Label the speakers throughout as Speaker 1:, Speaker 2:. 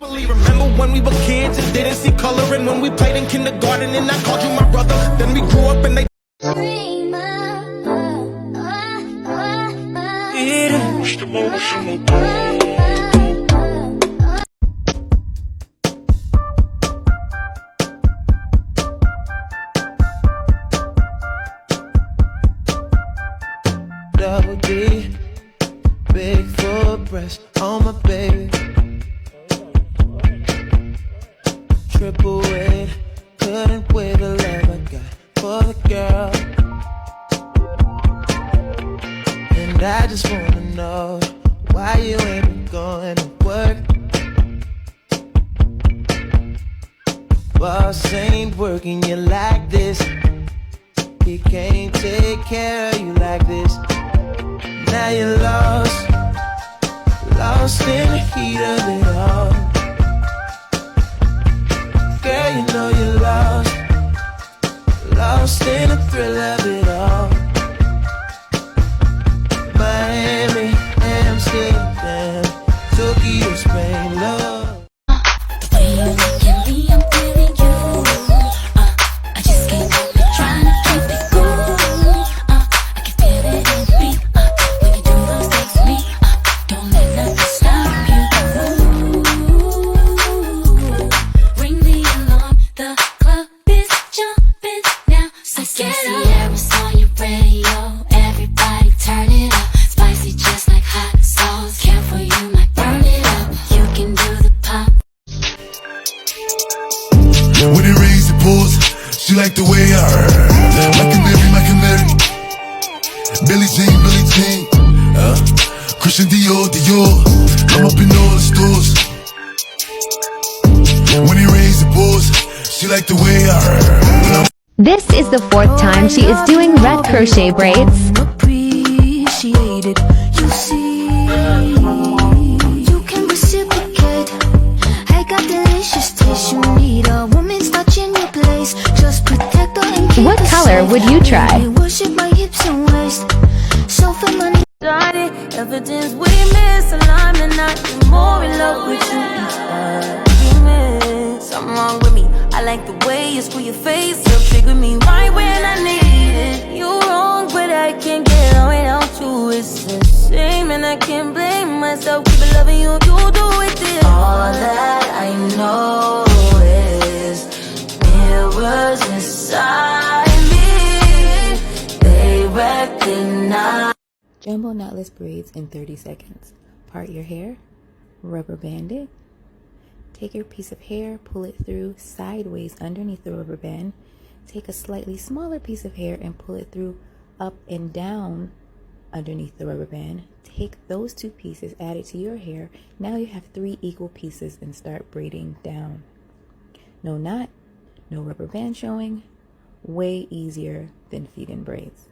Speaker 1: Remember when we were kids and didn't see color, and when we played in kindergarten and I called you my brother. Then we grew up and they
Speaker 2: double D, big full breast on my baby. Triple weight, couldn't weigh the love I got for the girl. And I just wanna know why you ain't been going to work. Boss ain't working you like this. He can't take care of you like this. Now you're lost, lost in the heat of it all. Girl, you know you're lost, lost in the thrill of it all. Miami, Amsterdam, Tokyo, Spain, love.
Speaker 3: When it rains, it pours. She like the way I heard. Michael Mary, Billie Jean, Christian Dior. I'm up in all the stores. When it rains, it pours. She like the way I heard.
Speaker 4: This is the 4th time she is doing red crochet braids.
Speaker 5: Appreciated, you see, you can reciprocate. I got delicious taste. You need a woman's touch in your place. Just protect her and keep
Speaker 4: What color would you try?
Speaker 5: Worship my hips and waist. So for money, evidence we miss alignment. I get more in love with you each argument. Something wrong with me. I like the way you screw your face up, trigger me right when I need it. You're wrong, but I can't get on without you. It's a shame and I can't blame myself. Keep it loving you, you do it this. All that I know is mirrors inside me. They recognize.
Speaker 6: Jumbo knotless braids in 30 seconds. Part your hair, rubber band it. Take your piece of hair, pull it through sideways underneath the rubber band. Take a slightly smaller piece of hair and pull it through up and down underneath the rubber band. Take those 2 pieces, add it to your hair. Now you have 3 equal pieces and start braiding down. No knot, no rubber band showing. Way easier than feed-in braids.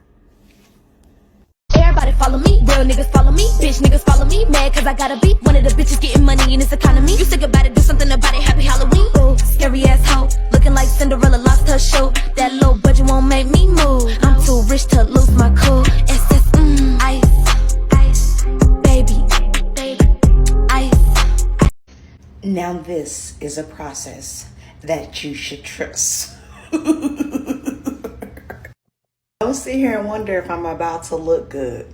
Speaker 5: Everybody follow me, real niggas follow me, bitch niggas follow me, mad cause I gotta be one of the bitches getting money in this economy. You sick about it, do something about it, happy Halloween. Ooh, scary ass hoe, looking like Cinderella lost her shoe. That low budget won't make me move. I'm too rich to lose my cool. SS, ice, baby, ice.
Speaker 7: Now this is a process that you should trust. Don't sit here and wonder if I'm about to look good.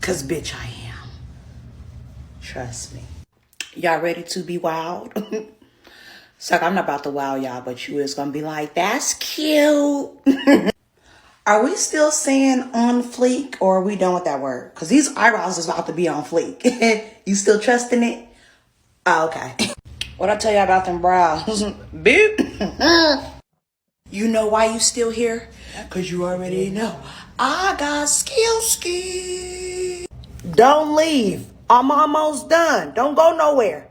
Speaker 7: Cause bitch, I am. Trust me. Y'all ready to be wild? So I'm not about to wow y'all, but you is gonna be like, that's cute. Are we still saying on fleek, or are we done with that word? Cause these eyebrows is about to be on fleek. You still trusting it? Oh, okay. What I tell y'all about them brows? Boop. You know why you still here? Cause you already know I got ski. Don't leave. I'm almost done. Don't go nowhere.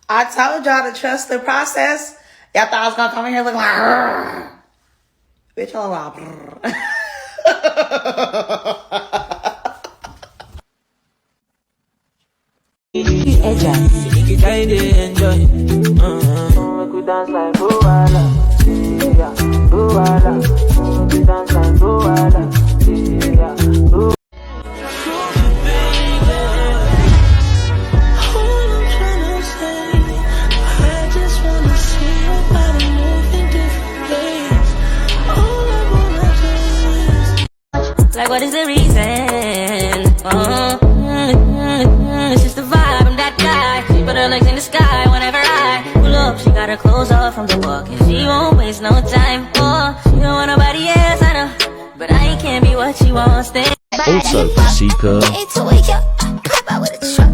Speaker 7: I told y'all to trust the process. Y'all thought I was gonna come in here looking like, rrr. Bitch, all about.
Speaker 5: All I'm tryna say Like what is the reason? It's just the vibe, I'm that guy. She put her legs in the sky whenever I pull up. She got her clothes off from the walk, and she won't waste no time. Oh, she don't want nobody else, I know, but I can't be what she wants. Then
Speaker 8: Also for Seeker.
Speaker 5: get into it, yo. Pop out with a truck,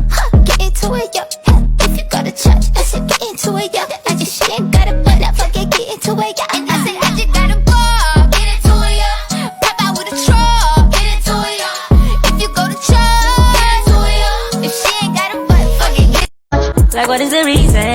Speaker 5: get into it, yo. If you go to church, I said get into it, yo. I just shit ain't got it, but I forget get into it, yo. And I said I just got a ball, get into it, yo. Pop out with a truck, get into it, yo. If you go to church, get into it, yo. If she ain't got it, but forget get. Like what is the reason?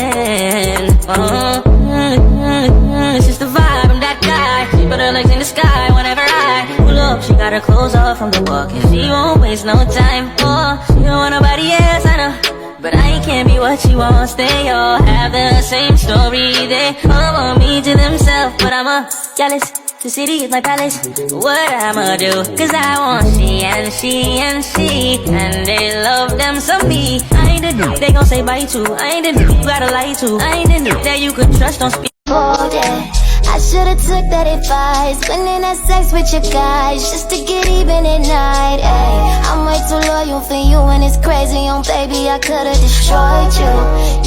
Speaker 5: It's just the vibe, I'm that guy. She put her legs in the sky whenever I pull up. She got her clothes off from the walk, and she won't waste no time. Oh, she don't want nobody else, I know, but I can't be what she wants. They all have the same story. They all want me to themselves, but I'm jealous. The city is my palace. What I'ma do? Cause I want she and she and she, and they love them some me. I ain't the dude they gon' say bye to. I ain't the dude you gotta lie to. I ain't the dude that you could trust, don't speak. Oh yeah, I should've took that advice. Spending that sex with your guys just to get even at night. Ay, I'm way too loyal for you and it's crazy. On baby, I could've destroyed you.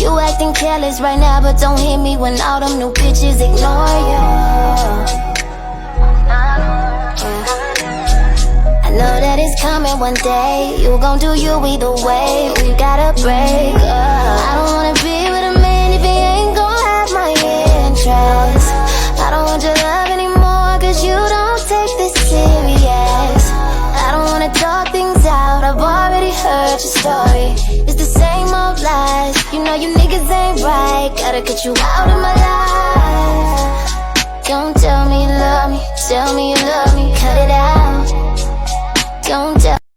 Speaker 5: You acting careless right now, but don't hit me when all them new bitches ignore you. I know that it's coming one day. You gon' do you either way. We gotta break up. I don't wanna be with a man if he ain't gon' have my interest. I don't want your love anymore, cause you don't take this serious. I don't wanna talk things out, I've already heard your story. It's the same old lies, you know you niggas ain't right. Gotta get you out of my life. Don't tell me you love me, tell me you love me.